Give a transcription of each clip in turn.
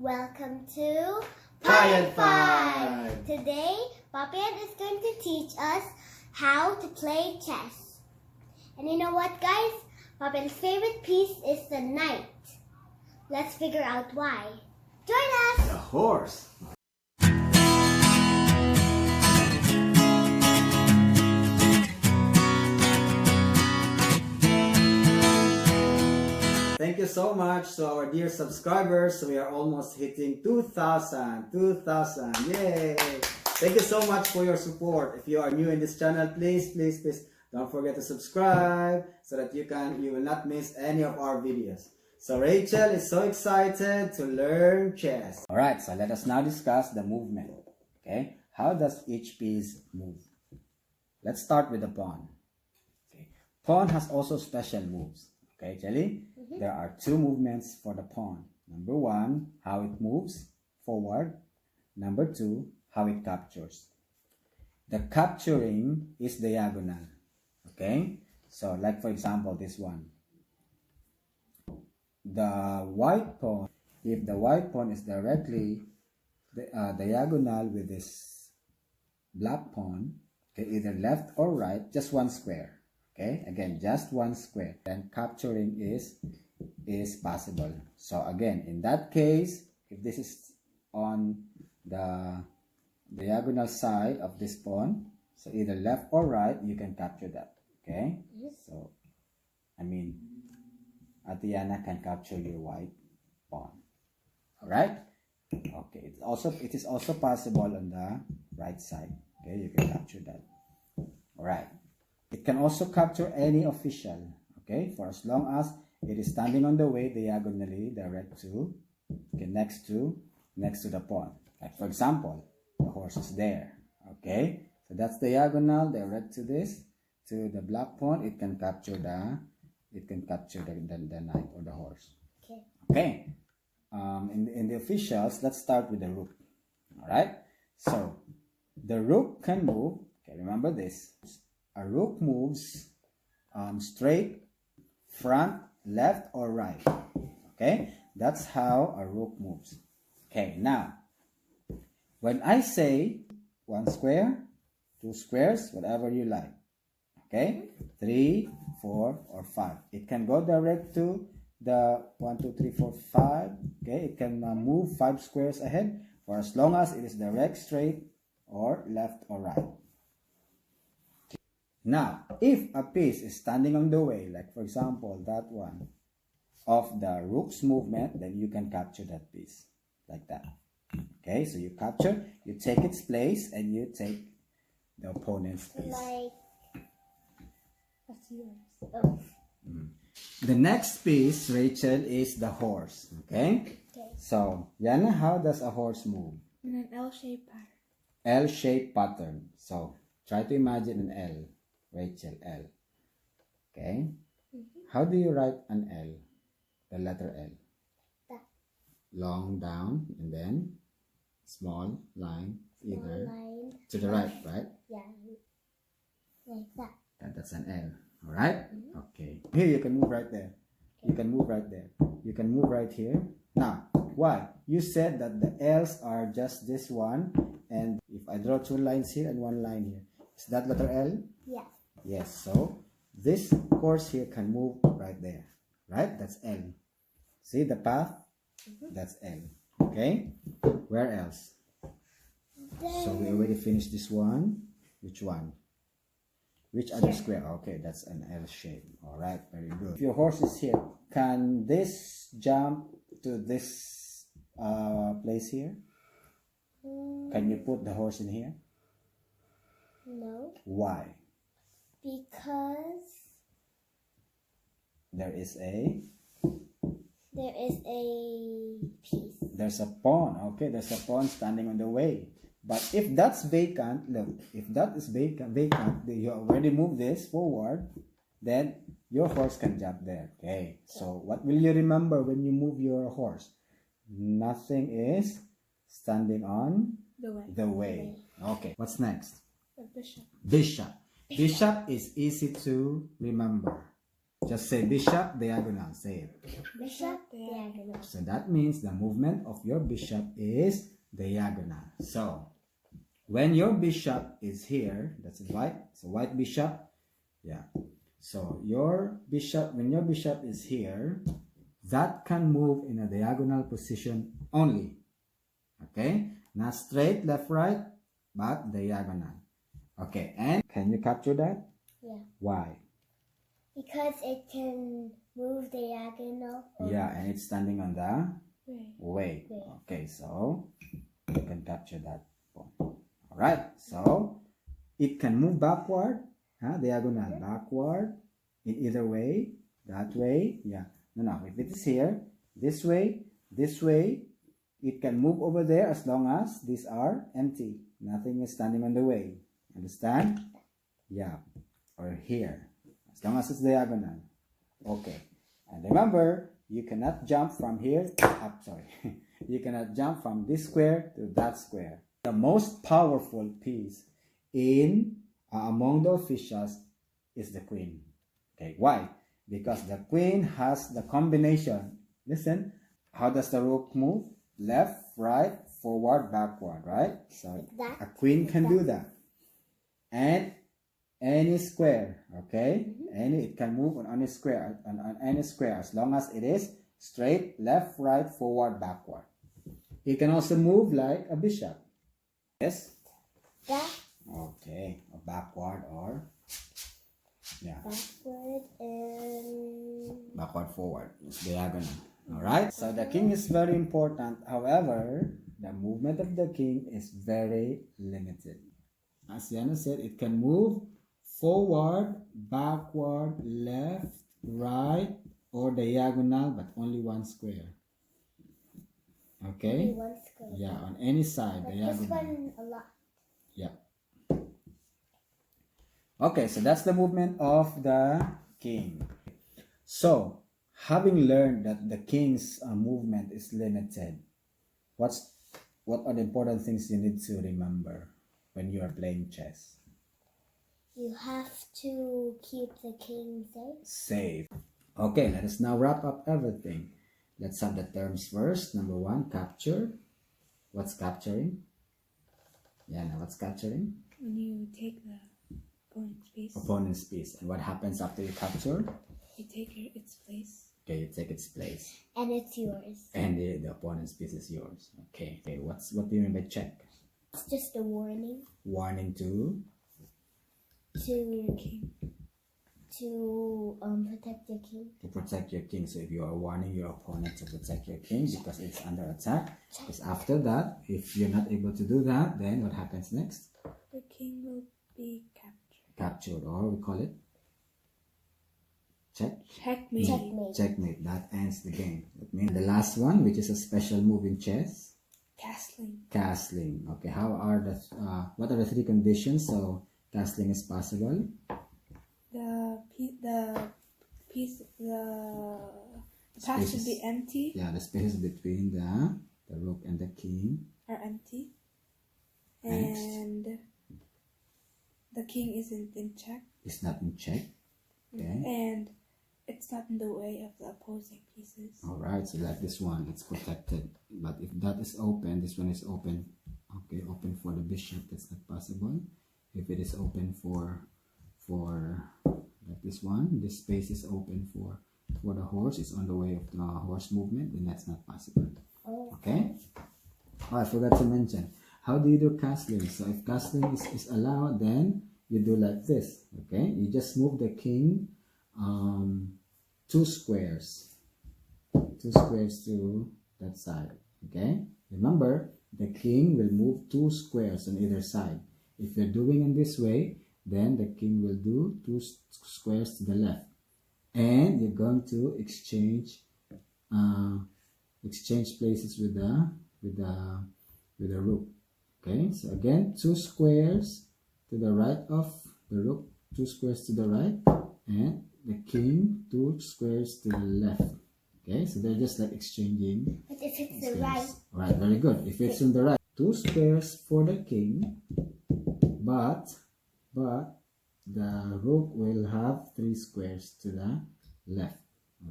Welcome to Payad 5. Today, Payad is going to teach us how to play chess. And you know what, guys? Payad's favorite piece is the knight. Let's figure out why. Join us! The horse. Thank you so much to our dear subscribers. We are almost hitting 2,000. Yay! Thank you so much for your support. If you are new in this channel, please don't forget to subscribe so that you will not miss any of our videos. So Rachel is so excited to learn chess. Alright, so let us now discuss the movement. Okay, how does each piece move? Let's start with the pawn. Okay. Pawn has also special moves. Okay, Jelly? There are two movements for the pawn. Number one, how it moves forward. Number two, how it captures. The capturing is diagonal. Okay, so like for example this one. The white pawn, if the white pawn is directly diagonal with this black pawn, okay, either left or right, just one square. Okay, again, just one square. Then capturing is possible. So again, in that case, if this is on the diagonal side of this pawn, so either left or right, you can capture that. Okay, so I mean, Yana can capture your white pawn. All right. Okay, it is also possible on the right side. Okay, you can capture that. All right. It can also capture any official, okay, for as long as it is standing on the way diagonally direct to, okay, next to the pawn. Like for example, the horse is there, okay, so that's diagonal direct to this, to the black pawn. It can capture the knight or the horse. Okay. In the officials, let's start with the rook. All right. So the rook can move. Okay, remember this. A rook moves straight, front, left, or right. Okay, that's how a rook moves. Okay, now, when I say one square, two squares, whatever you like. Okay, 3, 4, or 5. It can go direct to the 1, 2, 3, 4, 5. Okay, it can move 5 squares ahead for as long as it is direct, straight, or left or right. Now, if a piece is standing on the way, like for example, that one of the rook's movement, then you can capture that piece like that. Okay, so you capture, you take its place, and you take the opponent's piece. Like, what's yours? Oh. The next piece, Rachel, is the horse. Okay? So, Yana, how does a horse move? In an L-shaped pattern. L-shaped pattern. So, try to imagine an L. Rachel, L. Okay? How do you write an L? The letter L. That. Long down and then small line either line. to the right, right? Yeah. Like that. That's an L. Alright? Okay. Here you can move right there. You can move right there. You can move right here. Now, why? You said that the L's are just this one, and if I draw two lines here and one line here, is that letter L? Yeah. Yes, so this horse here can move right there, right? That's L. See the path? That's L. Okay? Where else? So we already finished this one. Which one? Which other square? Okay, that's an L shape. All right, very good. If your horse is here, can this jump to this place here? Can you put the horse in here? No. Why? Because there is a piece. There's a pawn. Okay, there's a pawn standing on the way. But if that's vacant, look, if that is vacant, you already move this forward, then your horse can jump there. Okay, so what will you remember when you move your horse? Nothing is standing on the way. Okay, what's next? The bishop. Bishop. Bishop is easy to remember. Just say bishop diagonal. Say it. Bishop diagonal. So that means the movement of your bishop is diagonal. So when your bishop is here, that's white. It's a white bishop. Yeah. So your bishop, when your bishop is here, that can move in a diagonal position only. Okay? Not straight, left, right, but diagonal. Okay, and can you capture that? Yeah. Why? Because it can move diagonal. Yeah, and it's standing on the way. Okay, so you can capture that. Alright, so it can move backward, diagonal, backward, in either way, that way. Yeah, no, if it is here, this way, it can move over there as long as these are empty. Nothing is standing on the way. Understand? Yeah, or here, as long as it's diagonal. Okay, and remember, you cannot jump from here up, you cannot jump from this square to that square. The most powerful piece in among the officials is the queen. Okay, why? Because the queen has the combination. Listen, how does the rook move? Left, right, forward, backward, right? So a queen can do that. And any square, okay? It can move on any square, on any square, as long as it is straight, left, right, forward, backward. It can also move like a bishop. Yes? Yeah. Okay, or backward or Backward and backward, forward. It's diagonal. Alright? So the king is very important. However, the movement of the king is very limited. As Yana said, it can move forward, backward, left, right, or diagonal, but only one square. Okay? only one square. Yeah, on any side, But diagonal. this one a lot. Yeah. Okay, so that's the movement of the king. So, having learned that the king's movement is limited, what are the important things you need to remember when you are playing chess? You have to keep the king safe. Safe. Okay, let us now wrap up everything. Let's have the terms first. Number one, capture. What's capturing? Yana, what's capturing? When you take the opponent's piece, Opponent's piece. And what happens after you capture? you take its place. Okay, you take its place. And it's yours. And the opponent's piece is yours. Okay. What do you mean by check? It's just a warning Warning to to protect your king. protect your king. So if you are warning your opponent to protect your king because it's under attack, because after that, if you're not able to do that, then what happens next? The king will be captured. Captured, or we call it Checkmate. Checkmate. checkmate. That ends the game. That means the last one, which is a special move in chess, Castling. castling. Okay, what are the three conditions so castling is possible? The path should be empty Yeah, the spaces between the rook and the king are empty, Next. and the king isn't in check, is not in check. Okay. and it's not in the way of the opposing pieces. Alright, so like this one, it's protected. But if that is open, this one is open. Okay, open for the bishop, that's not possible. If it is open for like this one, this space is open for the horse, it's on the way of the horse movement, then that's not possible. Okay? Oh, I forgot to mention. How do you do castling? So if castling is allowed, then you do like this. Okay? You just move the king 2 squares. 2 squares to that side. Okay? Remember, the king will move 2 squares on either side. If you're doing in this way, then the king will do 2 squares to the left. And you're going to exchange places with the rook. Okay, so again, 2 squares to the right of the rook, 2 squares to the right, and the king 2 squares to the left. Okay, so they're just like exchanging. But if it's the squares. right, Right, very good. If it's on the right, 2 squares for the king, but the rook will have 3 squares to the left.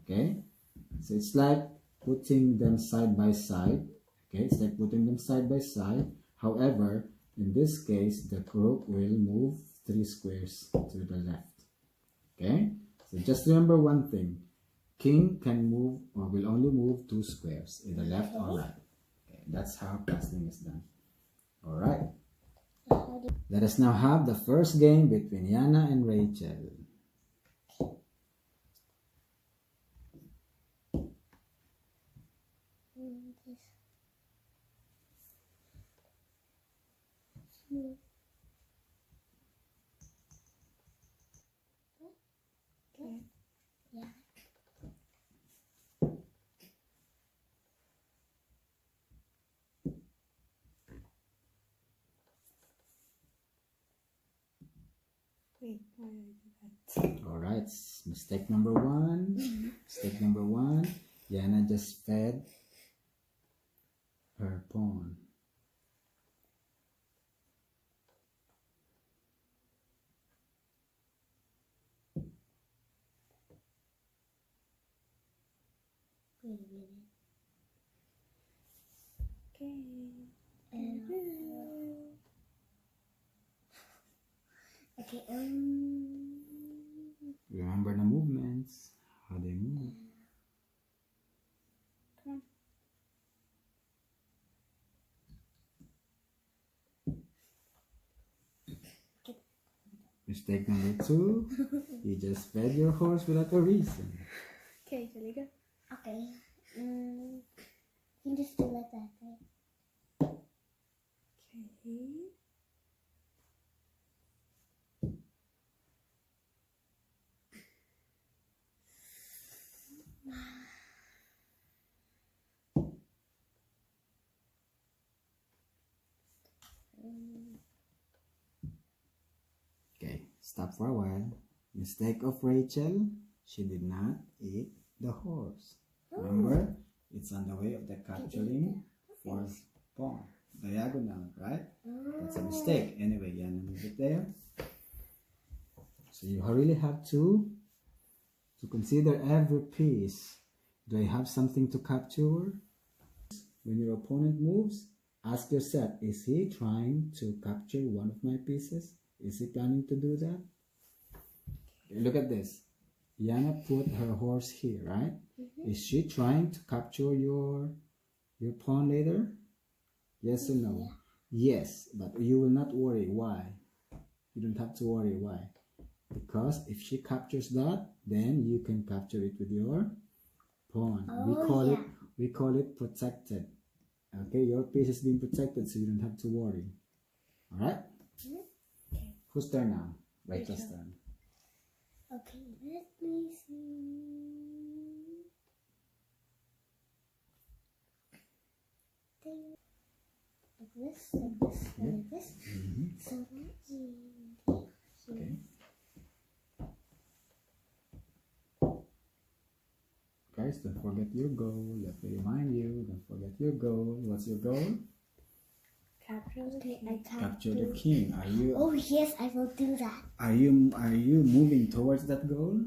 Okay, so it's like putting them side by side. Okay, it's like putting them side by side. However, in this case, the rook will move 3 squares to the left. Okay, so just remember one thing: king can move or will only move 2 squares, either left or right. Okay, that's how castling is done. All right. Let us now have the first game between Yana and Rachel. Okay. Yeah. Wait, why did I do that? All right, mistake number 1. Mistake number 1. Yana just fed her pawn. Wait a minute. Okay. Okay, Remember the movements, how they move. Come on. Mistake number 2. You just fed your horse without a reason. Okay, Jalika. okay. You can just do like that, right? Okay. Okay, stop for a while. Mistake of Rachel. She did not eat the horse. Remember, it's on the way of the capturing fourth pawn. Diagonal, right? That's a mistake. Anyway, Yana, move it there. So you really have to consider every piece. Do I have something to capture? When your opponent moves, ask yourself, is he trying to capture one of my pieces? Is he planning to do that? Okay, look at this. Yana put her horse here, right? Is she trying to capture your pawn later? Yes or no? Yes, but you will not worry. Why? You don't have to worry. Why? Because if she captures that, then you can capture it with your pawn. We call it protected. Okay, your piece is being protected, so you don't have to worry. All right? Okay. Whose turn now? Rachel's turn. Okay, let me see. Like this, like this, and like this. So let's see. Okay. Guys, don't forget your goal. Let me remind you, don't forget your goal. What's your goal? Capture the Okay, king. I can't Capture do. the king. Are you Oh yes, I will do that. are you moving towards that goal?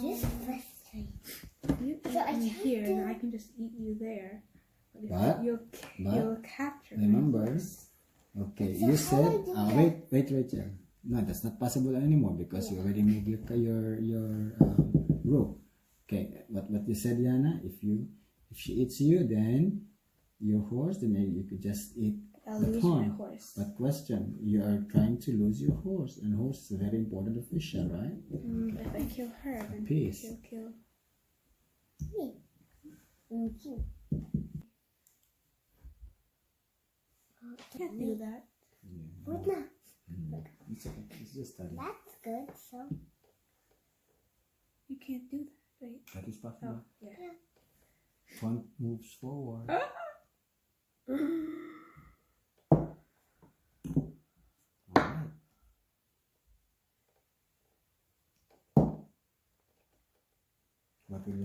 Just frustrate. You So I eat me can't here, do- and I can just eat you there. But- You'll capture my Remember, horse. okay, So you how said, I do that? wait, Rachel. No, that's not possible anymore because you already moved your rook. Okay, what you said, Yana, if she eats you, then your horse, then you could just eat I'll the lose pawn. my horse. But question, you are trying to lose your horse, and horse is a very important official, right? If I kill her, then piece. she'll kill. Me. You. Can't do that. Wait now. It's okay. It's just study. That's good. So You can't do that. Wait. That is Oh, possible. yeah. Pawn moves forward. Alright.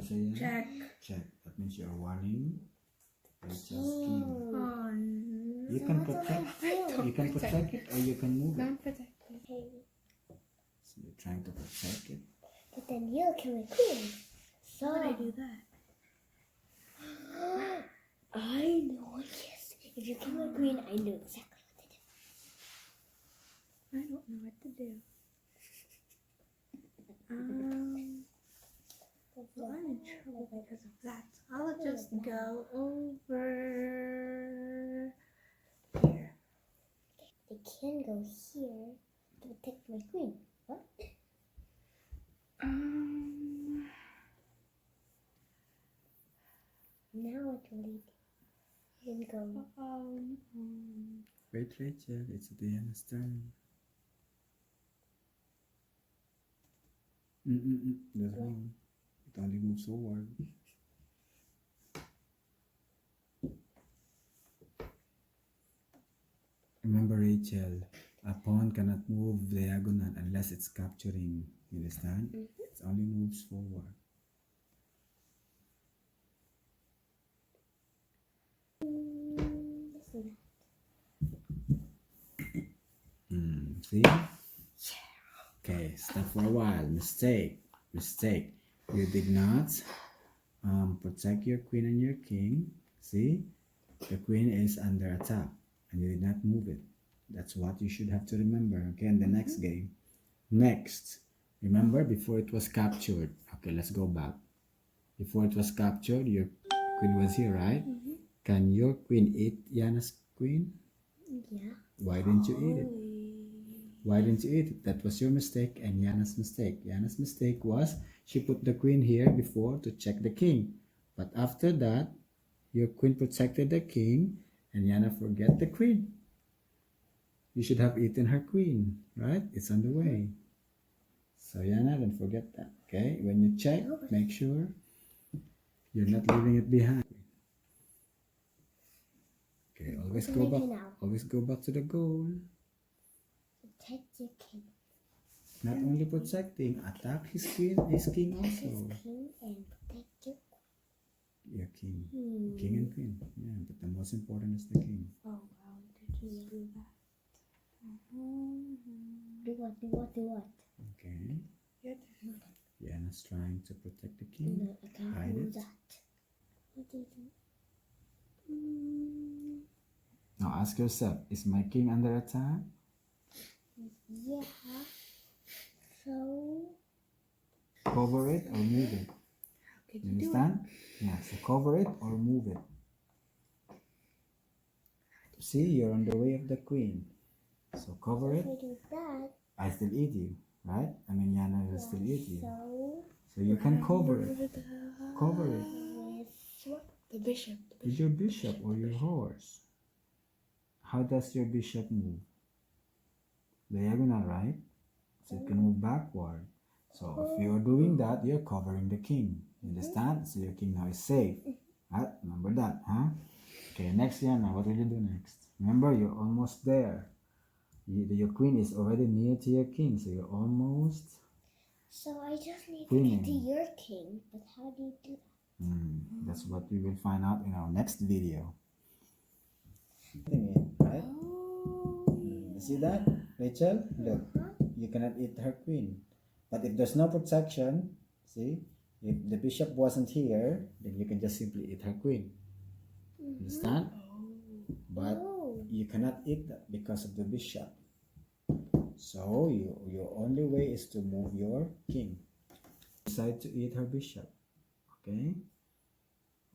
say, Yana? Check. Check. That means you're warning Rachel's king. Oh, no. You can protect. You can protect it, or you can move it. Don't protect it. Okay. So you're trying to protect it. But then you'll kill my queen. So How would I do that? I know, yes. If you kill my queen, I know exactly what to do. I don't know what to do. Well, I'm in trouble because of that. I'll just go over here. They can go here to protect my queen. What? Now what will he do? He can go. Wait, Rachel. It's Diana's turn. That's wrong. It only moves forward. Remember, Rachel, a pawn cannot move diagonal unless it's capturing. You understand? It only moves forward. See? Okay, stop for a while. Mistake. You did not protect your queen and your king. See? The queen is under attack and you did not move it. That's what you should have to remember, okay, in the next game. Next, remember before it was captured. Okay, let's go back. Before it was captured, your queen was here, right? Can your queen eat Yana's queen? Yeah. Why didn't you eat it? Why didn't you eat it? That was your mistake and Yana's mistake. Yana's mistake was she put the queen here before to check the king. But after that, your queen protected the king and Yana forget the queen. You should have eaten her queen, right? It's on the way. So Yana, don't forget that, okay? When you check, make sure you're not leaving it behind. Okay, always go back. Always go back to the goal. Protect your king. Not only protecting, attack his king also. His king and protect your Your king. King and queen. Yeah, but the most important is the king. Oh, wow. Did you do that? Do what? Okay. Your turn. Yana's trying to protect the king. No, I can't Hide do it. that. What do you do? Now ask yourself, is my king under attack? Yeah. So Cover it or move it. How could You you do it? understand? Yeah, so cover it or move it. See, you're on the way of the queen. So cover it. if I do that, I still eat you, right? I mean, Yana will still eat you. so So you can cover it. Cover it. with what? The bishop. With your bishop or your horse. How does your bishop move? Diagonal, right? So it can move backward. So if you're doing that, you're covering the king. You understand? So your king now is safe. Right? Remember that, huh? Okay, next Yana, what will you do next? Remember, you're almost there. Your queen is already near to your king, so you're almost. So I just need to Queen. get to your king, but how do you do that? That's what we will find out in our next video. Right? You see that, Rachel? Look, you cannot eat her queen. But if there's no protection, see, if the bishop wasn't here, then you can just simply eat her queen. Understand? But you cannot eat that because of the bishop. So your only way is to move your king. Decide to eat her bishop, okay?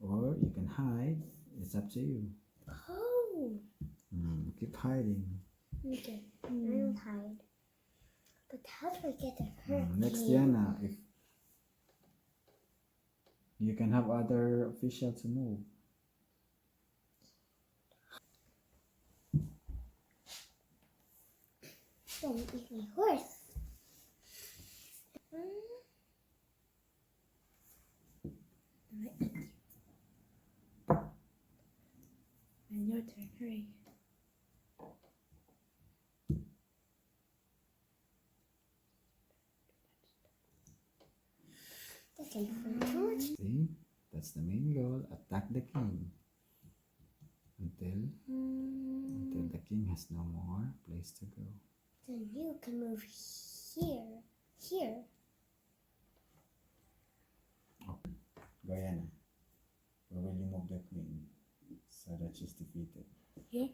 Or you can hide. It's up to you. Oh, Keep hiding. okay. I'll hide. But how do I get to her Next, king? Yana, if you can have other officials to move. Don't eat my horse. And your turn. Hurry. That's a See, that's the main goal. Attack the king until the king has no more place to go. Then you can move here. Here. Okay. Go, Yana. Where will you move the queen so that she's defeated? Here?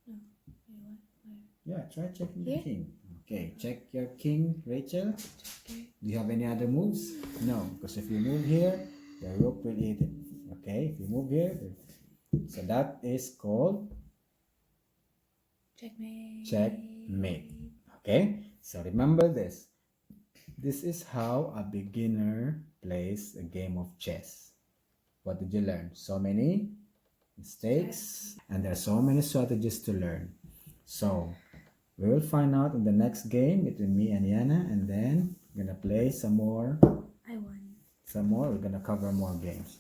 No. Wait, what? Where? Yeah, try checking the Here? king. Okay, check your king, Rachel. Okay. Do you have any other moves? No, because if you move here, the rook will eat it. Okay, if you move here, so that is called Checkmate. checkmate. Okay, so remember this. This is how a beginner plays a game of chess. What did you learn? So many mistakes, and there are so many strategies to learn. So we will find out in the next game between me and Yana, and then we're gonna play some more. I won. We're gonna cover more games.